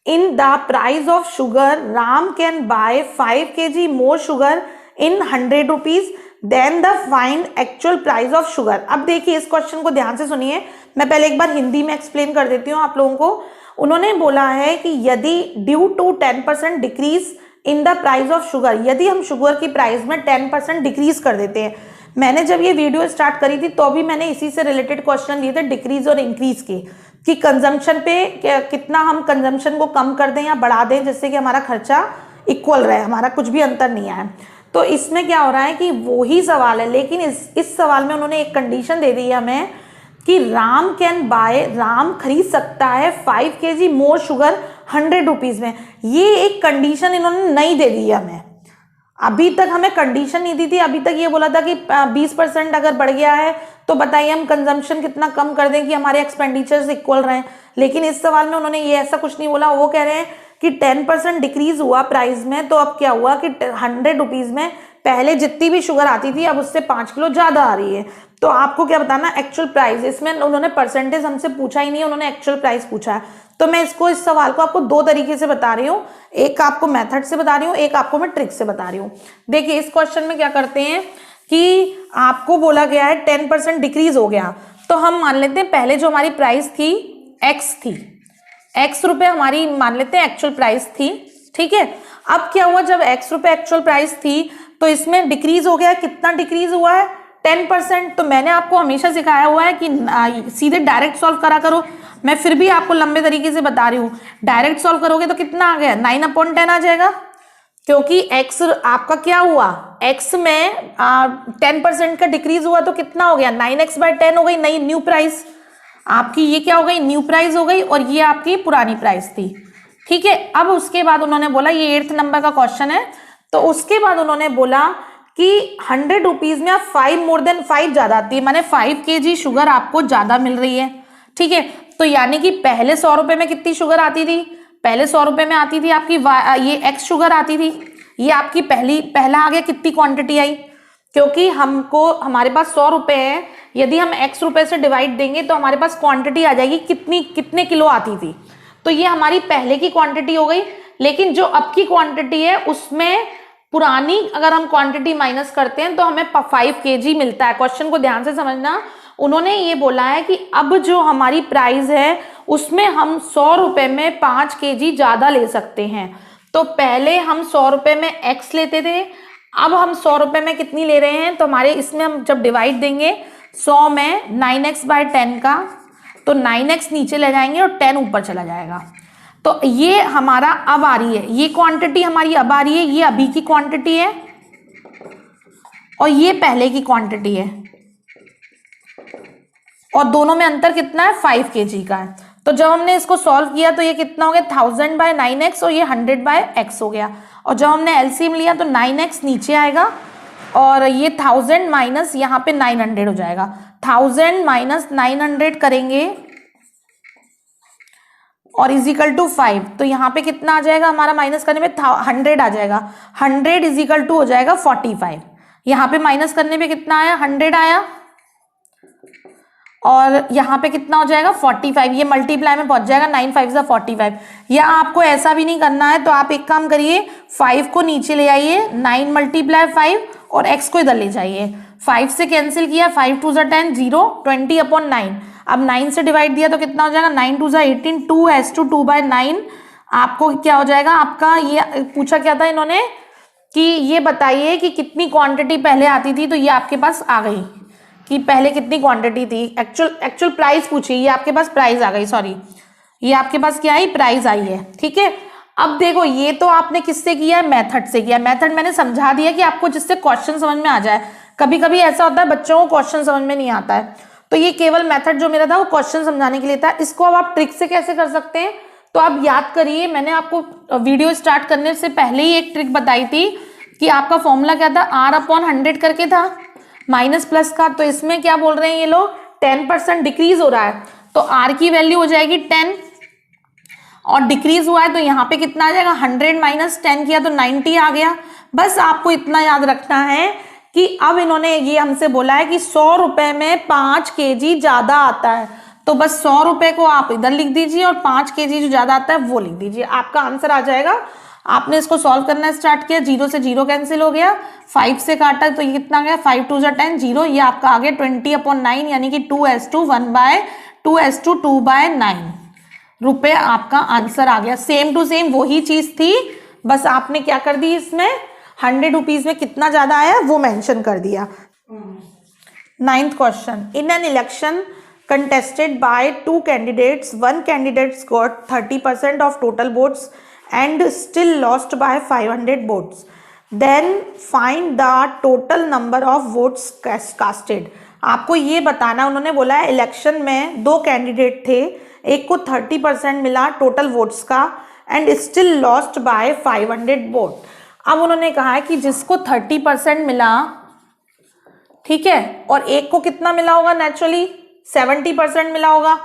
in the price of sugar, Ram can buy 5 kg more sugar in 100 rupees, then the find actual price of sugar। अब देखिए इस क्वेश्चन को ध्यान से सुनिए, मैं पहले एक बार हिंदी में एक्सप्लेन कर देती हूँ आप लोगों को। उन्होंने बोला है कि यदि due to 10% decrease in the price of sugar, यदि हम शुगर की प्राइस में 10% डिक्रीज कर देते हैं। मैंने जब ये वीडियो स्टार्ट करी थी तो भी मैंने इसी से रिलेटेड क्वेश्चन लिए थे, डिक्रीज और इंक्रीज के, कि कंजम्पशन पे कितना हम कंजम्पशन को कम कर दें या बढ़ा दें जिससे कि हमारा खर्चा इक्वल रहे, हमारा कुछ भी अंतर नहीं आए। तो इसमें क्या हो रहा है कि वही सवाल है, लेकिन इस सवाल में उन्होंने एक कंडीशन दे दी है हमें कि राम कैन बाय, राम खरीद सकता है 5 kg मोर शुगर 100 रुपीज में। ये एक कंडीशन इन्होंने नहीं दे दी है हमें, अभी तक हमें कंडीशन नहीं दी थी। अभी तक ये बोला था कि 20% अगर बढ़ गया है तो बताइए हम कंजम्पशन कितना कम कर दें कि हमारे एक्सपेंडिचर्स इक्वल रहें, लेकिन इस सवाल में उन्होंने ये ऐसा कुछ नहीं बोला। वो कह रहे हैं कि 10% डिक्रीज हुआ प्राइस में, तो अब क्या हुआ कि 100 रुपीज में पहले जितनी भी शुगर आती थी अब उससे 5 किलो ज़्यादा आ रही है। तो आपको क्या बताना, एक्चुअल प्राइस। इसमें उन्होंने परसेंटेज हमसे पूछा ही नहीं, उन्होंने एक्चुअल प्राइस पूछा है। तो मैं इस सवाल को आपको 2 तरीके से बता रही हूँ, एक आपको मेथड से बता रही हूँ, एक आपको मैं ट्रिक से बता रही हूँ। देखिए इस क्वेश्चन में क्या करते हैं कि आपको बोला गया है 10% डिक्रीज हो गया, तो हम मान लेते हैं पहले जो हमारी प्राइस थी एक्स थी, एक्स रुपए हमारी मान लेते हैं एक्चुअल प्राइस थी, ठीक है। अब क्या हुआ, जब एक्स रुपए एक्चुअल प्राइस थी तो इसमें डिक्रीज हो गया, कितना डिक्रीज हुआ है 10%। तो मैंने आपको हमेशा सिखाया हुआ है कि सीधे डायरेक्ट सॉल्व करा करो, मैं फिर भी आपको लंबे तरीके से बता रही हूँ। डायरेक्ट सॉल्व करोगे तो कितना आ गया, 9/10 आ जाएगा, क्योंकि x आपका क्या हुआ, x में 10% का डिक्रीज हुआ तो कितना हो गया, 9x/10 हो गई, नई न्यू प्राइस आपकी। ये क्या हो गई, न्यू प्राइस हो गई, और ये आपकी पुरानी प्राइस थी, ठीक है। अब उसके बाद उन्होंने बोला, ये 8th नंबर का क्वेश्चन है, तो उसके बाद उन्होंने बोला कि 100 रुपीज में आप 5 मोर देन 5 ज्यादा आती है, माने 5 kg शुगर आपको ज्यादा मिल रही है, ठीक है। तो यानी कि पहले 100 रुपए में कितनी शुगर आती थी, पहले 100 रुपए में आती थी आपकी ये एक्स शुगर आती थी, ये आपकी पहला आ गया, कितनी क्वांटिटी आई, क्योंकि हमारे पास 100 रुपए है, यदि हम एक्स रुपए से डिवाइड देंगे तो हमारे पास क्वांटिटी आ जाएगी कितने किलो आती थी। तो ये हमारी पहले की क्वांटिटी हो गई, लेकिन जो अब की क्वांटिटी है उसमें पुरानी अगर हम क्वांटिटी माइनस करते हैं तो हमें 5 kg मिलता है। क्वेश्चन को ध्यान से समझना, उन्होंने ये बोला है कि अब जो हमारी प्राइस है उसमें हम 100 रुपए में 5 kg ज्यादा ले सकते हैं। तो पहले हम 100 रुपए में x लेते थे, अब हम 100 रुपए में कितनी ले रहे हैं, तो हमारे इसमें हम जब डिवाइड देंगे 100 में 9x/10 का, तो 9x नीचे ले जाएंगे और 10 ऊपर चला जाएगा। तो ये हमारा अब आ रही है, ये क्वांटिटी हमारी अब आ रही है, ये अभी की क्वांटिटी है और ये पहले की क्वांटिटी है, और दोनों में अंतर कितना है, 5 kg का है। तो जब हमने इसको सॉल्व किया तो ये कितना हो गया, 1000/9x, और ये 100/x हो गया। और जब हमने एलसीएम लिया तो 9x नीचे आएगा और ये 1000 माइनस यहाँ पे 900 हो जाएगा। 1000 माइनस 900 करेंगे और इजिकल टू 5, तो यहाँ पे कितना आ जाएगा हमारा, माइनस करने में 100 आ जाएगा, 100 इजिकल टू हो जाएगा 45। यहाँ पे माइनस करने पे कितना आया, 100 आया, और यहाँ पे कितना हो जाएगा 45, ये मल्टीप्लाई में पहुंच जाएगा, 9 5 जा 45। या आपको ऐसा भी नहीं करना है तो आप एक काम करिए, 5 को नीचे ले आइए, 9 × 5 और x को इधर ले जाइए, 5 से कैंसिल किया, 5 2 जा 10, 0, 20/9। अब 9 से डिवाइड दिया तो कितना हो जाएगा, 9 2 जा 18, 2/2/9। आपको क्या हो जाएगा, आपका ये पूछा क्या था इन्होंने कि ये बताइए कि कितनी क्वांटिटी पहले आती थी, तो ये आपके पास आ गई कि पहले कितनी क्वांटिटी थी, एक्चुअल प्राइस पूछी, ये आपके पास प्राइस आ गई, सॉरी ये आपके पास क्या आई, प्राइस आई है, ठीक है। अब देखो ये तो आपने किससे किया है, मेथड से किया। मेथड मैंने समझा दिया कि आपको जिससे क्वेश्चन समझ में आ जाए। कभी कभी ऐसा होता है बच्चों को क्वेश्चन समझ में नहीं आता है, तो ये केवल मेथड जो मेरा था वो क्वेश्चन समझाने के लिए था। इसको अब आप ट्रिक से कैसे कर सकते हैं, तो आप याद करिए, मैंने आपको वीडियो स्टार्ट करने से पहले ही एक ट्रिक बताई थी कि आपका फॉर्मूला क्या था, R/100 करके था, माइनस प्लस का। तो इसमें क्या बोल रहे हैं ये लोग, 10% डिक्रीज हो रहा है, तो R की वैल्यू हो जाएगी 10, और डिक्रीज हुआ है तो यहाँ पे कितना आ जाएगा, 100 माइनस 10 किया तो 90 आ गया। बस आपको इतना याद रखना है कि अब इन्होंने ये हमसे बोला है कि 100 रुपए में 5 kg ज्यादा आता है, तो बस 100 रुपए को आप इधर लिख दीजिए और 5 kg जो ज्यादा आता है वो लिख दीजिए, आपका आंसर आ जाएगा। आपने इसको सॉल्व करना स्टार्ट किया, 0 से 0 कैंसिल हो गया, 5 से काटा तो ये कितना गया, 5 2 जा 10, 0, ये आपका आ गया 20/9, यानी कि 2/2/9 रुपए आपका आंसर आ गया। सेम टू सेम वही चीज थी, बस आपने क्या कर दी, इसमें 100 रुपीज में कितना ज्यादा आया वो मेंशन कर दिया। 9th question, in an election contested by 2 candidates, one candidate got 30% of total votes and still lost by 500 votes. Then find the total number of votes casted. आपको ये बताना, उन्होंने बोला है इलेक्शन में 2 कैंडिडेट थे, एक को 30% मिला टोटल वोट्स का and still lost by 500 vote. अब उन्होंने कहा है कि जिसको 30% मिला, ठीक है, और एक को कितना मिला होगा, नेचुरली 70% मिला होगा,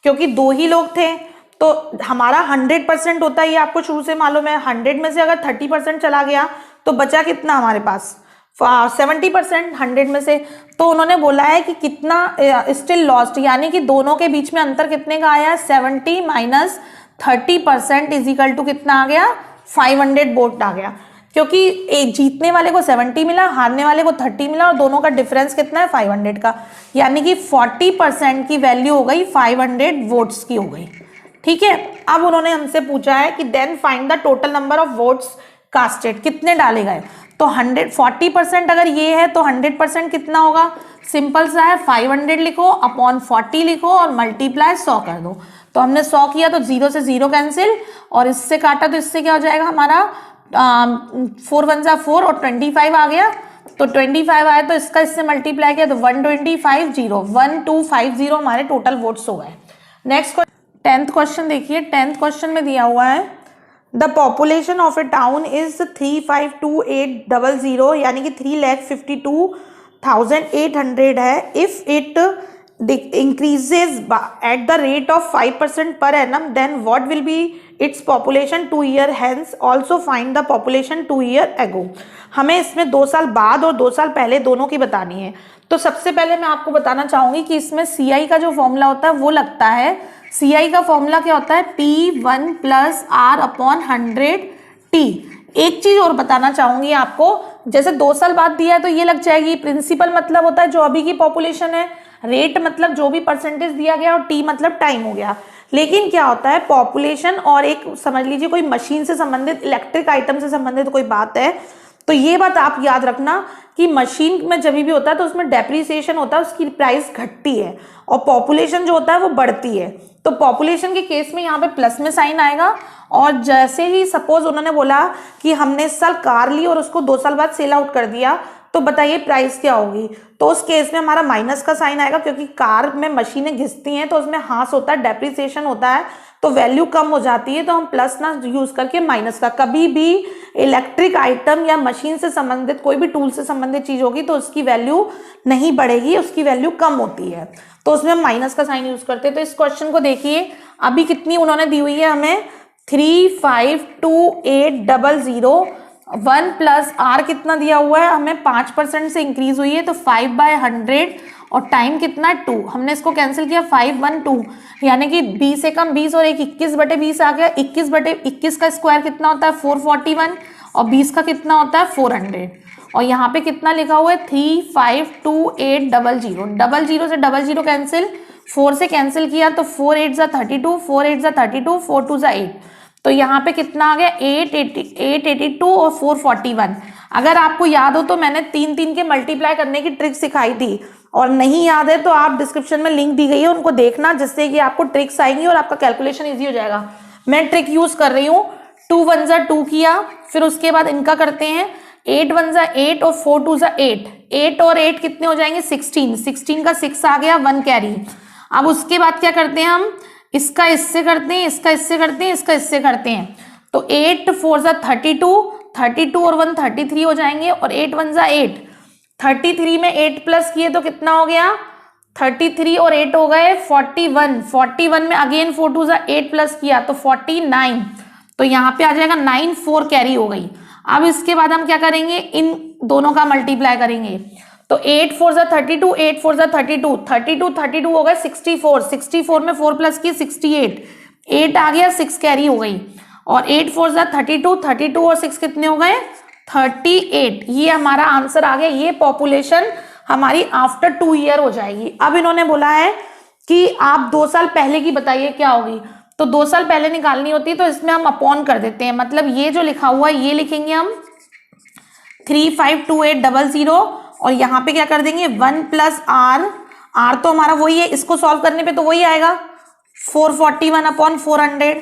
क्योंकि 2 ही लोग थे, तो हमारा 100% होता है, ये आपको शुरू से मालूम है। 100 में से अगर 30% चला गया तो बचा कितना हमारे पास 70% 100 में से। तो उन्होंने बोला है कि कितना स्टिल लॉस्ट, यानी कि दोनों के बीच में अंतर कितने का आया, 70 माइनस 30% इज इक्वल टू कितना आ गया, 500 वोट आ गया। क्योंकि जीतने वाले को 70 मिला, हारने वाले को 30 मिला, और दोनों का डिफरेंस कितना है, 500 का, यानी कि 40% की वैल्यू हो गई 500 वोट्स की हो गई। ठीक है, अब उन्होंने हमसे पूछा है कि then find the total number of votes casted, कितने डाले गए। तो 40% अगर ये है तो 100% कितना होगा, सिंपल सा है, 500 लिखो अपॉन 40 लिखो और मल्टीप्लाई 100 कर दो। तो हमने 100 किया तो 0 से 0 कैंसिल, और इससे काटा तो इससे क्या हो जाएगा हमारा 4 1 जा 4 और 25 आ गया। तो 25 आया तो इसका इससे मल्टीप्लाई किया तो 1250 हमारे टोटल वोट्स हो गए। नेक्स्ट 10th क्वेश्चन देखिए, 10th क्वेश्चन में दिया हुआ है the population of A town is 352800, यानी कि 3,52,800 है। If it increases at the rate of 5% per annum, then what will be its population 2 year hence? Also find the population 2 year ago। हमें इसमें 2 साल बाद और 2 साल पहले दोनों की बतानी है। तो सबसे पहले मैं आपको बताना चाहूंगी कि इसमें CI का जो फॉर्मूला होता है वो लगता है। CI का फॉर्मूला क्या होता है, P1 plus R upon 100T। एक चीज और बताना चाहूंगी आपको, जैसे 2 साल बाद दिया है तो ये लग जाएगी। प्रिंसिपल मतलब होता है जो अभी की पॉपुलेशन है, रेट मतलब जो भी परसेंटेज दिया गया, और टी मतलब टाइम हो गया। लेकिन क्या होता है, पॉपुलेशन और एक समझ लीजिए कोई मशीन से संबंधित, इलेक्ट्रिक आइटम से संबंधित कोई बात है, तो ये बात आप याद रखना कि मशीन में जब भी होता है तो उसमें डेप्रिसिएशन होता है, उसकी प्राइस घटती है, और पॉपुलेशन जो होता है वो बढ़ती है। तो पॉपुलेशन के केस में यहाँ पे प्लस में साइन आएगा, और जैसे ही सपोज उन्होंने बोला कि हमने इस साल कार ली और उसको 2 साल बाद सेल आउट कर दिया, तो बताइए प्राइस क्या होगी। तो उस केस में हमारा माइनस का साइन आएगा, क्योंकि कार में मशीनें घिसती हैं तो उसमें हास होता है, डेप्रिसिएशन होता है, तो वैल्यू कम हो जाती है। तो हम प्लस ना यूज करके माइनस का, कभी भी इलेक्ट्रिक आइटम या मशीन से संबंधित कोई भी टूल से संबंधित चीज होगी तो उसकी वैल्यू नहीं बढ़ेगी, उसकी वैल्यू कम होती है, तो उसमें हम माइनस का साइन यूज करते हैं। तो इस क्वेश्चन को देखिए, अभी कितनी उन्होंने दी हुई है हमें, 352800, 1 प्लस R कितना दिया हुआ है हमें, 5% से इंक्रीज हुई है तो 5/100, और टाइम कितना है 2। हमने इसको कैंसिल किया 512, यानी कि 20 से कम 20 और 21/20 आ गया। 21/21 का स्क्वायर कितना होता है 441, और 20 का कितना होता है 400, और यहाँ पे कितना लिखा हुआ है 352800। 00 से 00 कैंसिल, 4 से कैंसिल किया तो 4 8 जा 32, 4 8 जा 32, 4 2 जा 8, तो यहाँ पे कितना आ गया 882 और 441। अगर आपको याद हो तो मैंने 3 के मल्टीप्लाई करने की ट्रिक सिखाई थी, और नहीं याद है तो आप डिस्क्रिप्शन में लिंक दी गई है, उनको देखना, जिससे कि आपको ट्रिक्स आएंगी और आपका कैलकुलेशन इजी हो जाएगा। मैं ट्रिक यूज कर रही हूँ, 2 1 जा 2 किया, फिर उसके बाद इनका करते हैं 8 1 जा 8 और 4 2 जा 8, 8 और 8 कितने हो जाएंगे 16, 16 का 6 आ गया, 1 कैरी। अब उसके बाद क्या करते हैं हम, इसका इससे करते हैं, इसका इससे करते हैं, इसका इससे करते हैं, तो 8 4 जा 32 और 1 33 हो जाएंगे, और 8 1 जा 8, 33 में 8 प्लस किए तो कितना हो गया 33 और 8 हो गए 41 में अगेन 4 2 जा 8 प्लस किया तो 49, तो यहाँ पे आ जाएगा 9 4 कैरी हो गई। अब इसके बाद हम क्या करेंगे, इन दोनों का मल्टीप्लाई करेंगे, तो 8 4 जा 32, 8 4 जा 32, 32 हो गए 64 में 4 प्लस की 68, 8 आ गया 6 कैरी हो गई, और 8 4 जा 32 और 6 कितने हो गए 38। ये हमारा आंसर आ गया। ये पॉपुलेशन हमारी आफ्टर 2 ईयर हो जाएगी। अब इन्होंने बोला है कि आप 2 साल पहले की बताइए क्या होगी, तो 2 साल पहले निकालनी होती है, तो इसमें हम अपॉन कर देते हैं, मतलब ये जो लिखा हुआ है ये लिखेंगे हम 352800, और यहाँ पे क्या कर देंगे 1 प्लस R तो हमारा वही है, इसको सॉल्व करने पे तो वही आएगा 441 अपॉन 400,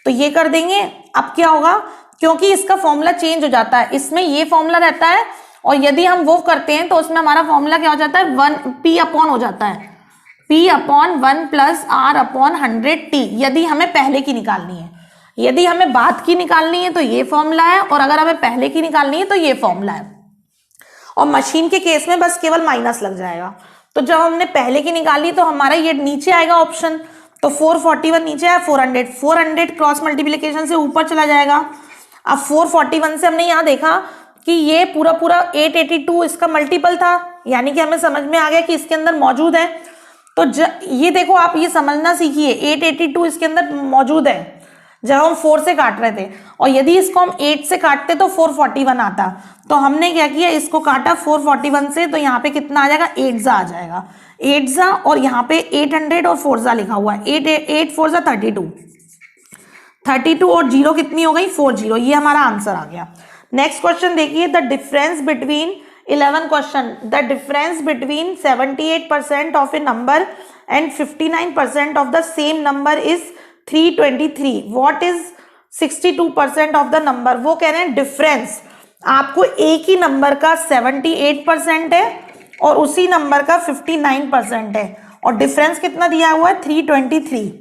तो ये कर देंगे। अब क्या होगा, क्योंकि इसका फॉर्मूला चेंज हो जाता है, इसमें ये फॉर्मूला रहता है, और यदि हम वो करते हैं तो उसमें हमारा फॉर्मूला क्या हो जाता है 1 P अपॉन हो जाता है, P upon 1 plus R upon 100T, यदि हमें पहले की निकालनी है। यदि हमें बाद की निकालनी है तो ये फॉर्मूला है, और अगर हमें पहले की निकालनी है तो ये फॉर्मूला है, और मशीन के केस में बस केवल माइनस लग जाएगा। तो जब हमने पहले की निकाली तो हमारा ये नीचे आएगा ऑप्शन, तो 441 नीचे है, 400 क्रॉस मल्टीप्लिकेशन से ऊपर चला जाएगा। अब 441 से हमने यहाँ देखा कि ये पूरा पूरा 882 इसका मल्टीपल था, यानी कि हमें समझ में आ गया कि इसके अंदर मौजूद है। तो ये देखो, आप ये समझना सीखिए, 882 इसके अंदर मौजूद है जब हम 4 से काट रहे थे, और यदि इसको हम 8 से काटते तो 441 आता। तो हमने क्या किया, इसको काटा 441 से, तो यहाँ पे कितना आ जाएगा, 8 आ जाएगा, 8 और यहाँ पे 800 और 4 लिखा हुआ है, 8 4 32 और 0 कितनी हो गई, 40। ये हमारा आंसर आ गया। नेक्स्ट क्वेश्चन देखिए, the difference between 11 question, the difference between 78% of A number and 59% of the same number is 323। What is 62% of the number. वो कह रहे हैं डिफरेंस आपको एक ही नंबर का 78% है और उसी नंबर का 59% है, और डिफरेंस कितना दिया हुआ है, 323।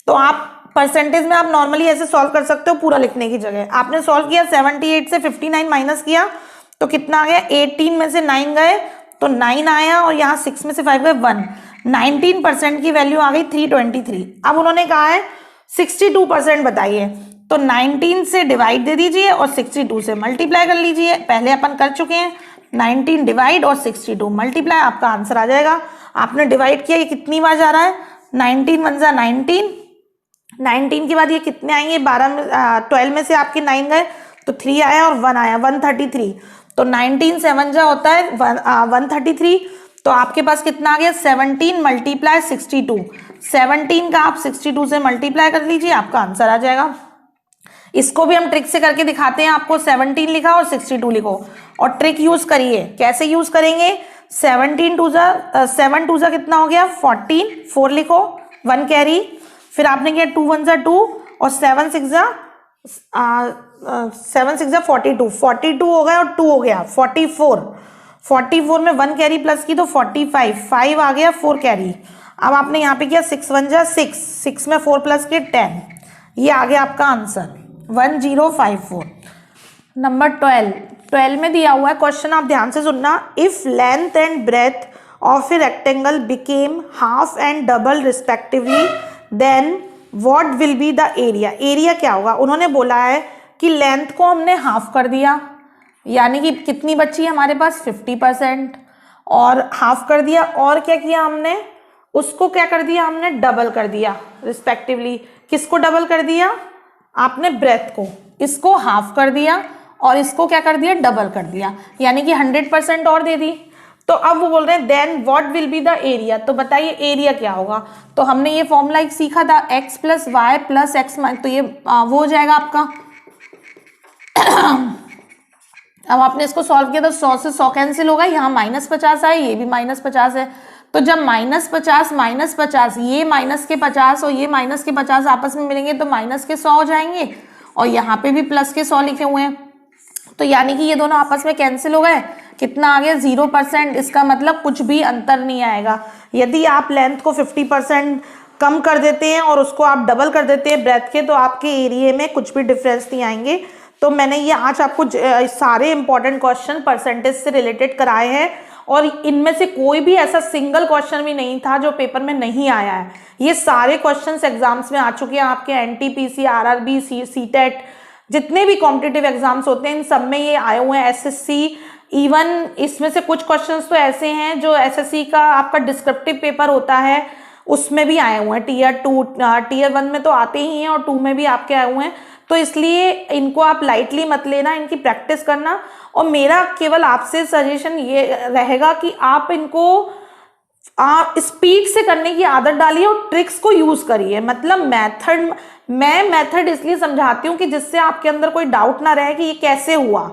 तो आप परसेंटेज में आप नॉर्मली ऐसे सॉल्व कर सकते हो, पूरा लिखने की जगह। आपने सॉल्व किया, 78 से 59 माइनस किया तो कितना आ गया, 18 में से 9 गए तो 9 आया, और यहाँ 6 में से 5 गए 1, 19% की वैल्यू आ गई 323। अब उन्होंने कहा है 62% बताइए, तो 19 से डिवाइड दे दीजिए और 62 से मल्टीप्लाई कर लीजिए। पहले अपन कर चुके हैं, 19 डिवाइड और 62 मल्टीप्लाई, आपका आंसर आ जाएगा। आपने डिवाइड किया, ये कितनी बार जा रहा है, 19 1 जा 19, 19 के बाद ये कितने आएंगे, 12 में से आपके 9 गए तो 3 आया और 1 आया, 133। तो 19 7 जा होता है 133। तो आपके पास कितना आ गया, 17 मल्टीप्लाई 62, 17 का आप 62 से मल्टीप्लाई कर लीजिए, आपका आंसर आ जाएगा। इसको भी हम ट्रिक से करके दिखाते हैं आपको। 17 लिखा और 62 लिखो और ट्रिक यूज करिए। कैसे यूज करेंगे, 7 2 जा कितना हो गया, 14, 4 लिखो, 1 कैरी, फिर आपने किया 2 1 जा 2 और 7 6 जा 42, 42 हो गया और 2 हो गया 44, 44 में 1 कैरी प्लस की तो 45, 5 आ गया, 4 कैरी। अब आपने यहाँ पे किया 6 1 जा 6, 6 में 4 प्लस के 10, ये आ गया आपका आंसर 1054। नंबर 12 में दिया हुआ है क्वेश्चन, आप ध्यान से सुनना। If length and breadth of a rectangle became half and double respectively then what will be the area. Area क्या होगा, उन्होंने बोला है कि लेंथ को हमने हाफ कर दिया, यानी कि कितनी बची है हमारे पास 50%, और हाफ कर दिया, और क्या किया हमने, उसको क्या कर दिया हमने, डबल कर दिया रिस्पेक्टिवली। किसको डबल कर दिया, आपने ब्रेथ को, इसको हाफ कर दिया और इसको क्या कर दिया, डबल कर दिया, यानी कि 100% और दे दी। तो अब वो बोल रहे हैं then what will be the area. तो बताइए एरिया क्या होगा। तो हमने ये फॉर्मूला एक सीखा था, x plus y plus x, तो ये वो हो जाएगा आपका। अब आपने इसको सॉल्व किया तो 100 से 100 कैंसिल होगा, यहाँ -50 आए, ये भी -50 है। तो जब -50 ये माइनस के 50 और ये माइनस के 50 आपस में मिलेंगे तो माइनस के 100 हो जाएंगे, और यहाँ पे भी प्लस के 100 लिखे हुए हैं, तो यानी कि ये दोनों आपस में कैंसिल हो गए। कितना आ गया, 0%। इसका मतलब कुछ भी अंतर नहीं आएगा। यदि आप लेंथ को 50% कम कर देते हैं और उसको आप डबल कर देते हैं ब्रेथ के, तो आपके एरिया में कुछ भी डिफरेंस नहीं आएंगे। तो मैंने ये आज आपको सारे इंपॉर्टेंट क्वेश्चन परसेंटेज से रिलेटेड कराए हैं, और इनमें से कोई भी ऐसा सिंगल क्वेश्चन भी नहीं था जो पेपर में नहीं आया है। ये सारे क्वेश्चंस एग्जाम्स में आ चुके हैं, आपके एनटीपीसी, आरआरबी, सीटेट, जितने भी कॉम्पिटिटिव एग्जाम्स होते हैं इन सब में ये आए हुए हैं। एसएससी, इवन इसमें से कुछ क्वेश्चंस तो ऐसे हैं जो एसएससी का आपका डिस्क्रिप्टिव पेपर होता है उसमें भी आए हुए हैं। टीयर 2, टीयर 1 में तो आते ही हैं और 2 में भी आपके आए हुए हैं। तो इसलिए इनको आप लाइटली मत लेना, इनकी प्रैक्टिस करना। और मेरा केवल आपसे सजेशन ये रहेगा कि आप इनको स्पीड से करने की आदत डालिए और ट्रिक्स को यूज करिए। मतलब मैं मेथड इसलिए समझाती हूँ कि जिससे आपके अंदर कोई डाउट ना रहे कि ये कैसे हुआ,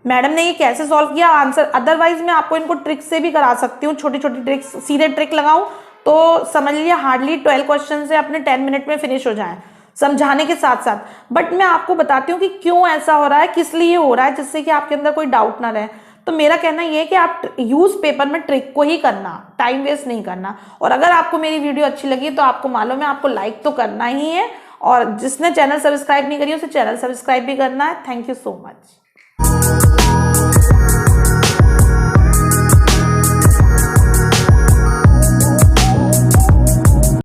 मैडम ने ये कैसे सॉल्व किया आंसर। अदरवाइज मैं आपको इनको ट्रिक से भी करा सकती हूँ, छोटी छोटी ट्रिक्स, सीधे ट्रिक लगाऊं तो समझ लीजिए हार्डली 12 क्वेश्चन से अपने 10 मिनट में फिनिश हो जाए समझाने के साथ साथ। बट मैं आपको बताती हूँ कि क्यों ऐसा हो रहा है, किस लिए हो रहा है, जिससे कि आपके अंदर कोई डाउट ना रहे। तो मेरा कहना ये है कि आप यूज पेपर में ट्रिक को ही करना, टाइम वेस्ट नहीं करना। और अगर आपको मेरी वीडियो अच्छी लगी तो आपको मालूम है आपको लाइक तो करना ही है, और जिसने चैनल सब्सक्राइब नहीं करी उसे चैनल सब्सक्राइब भी करना है। Thank you so much.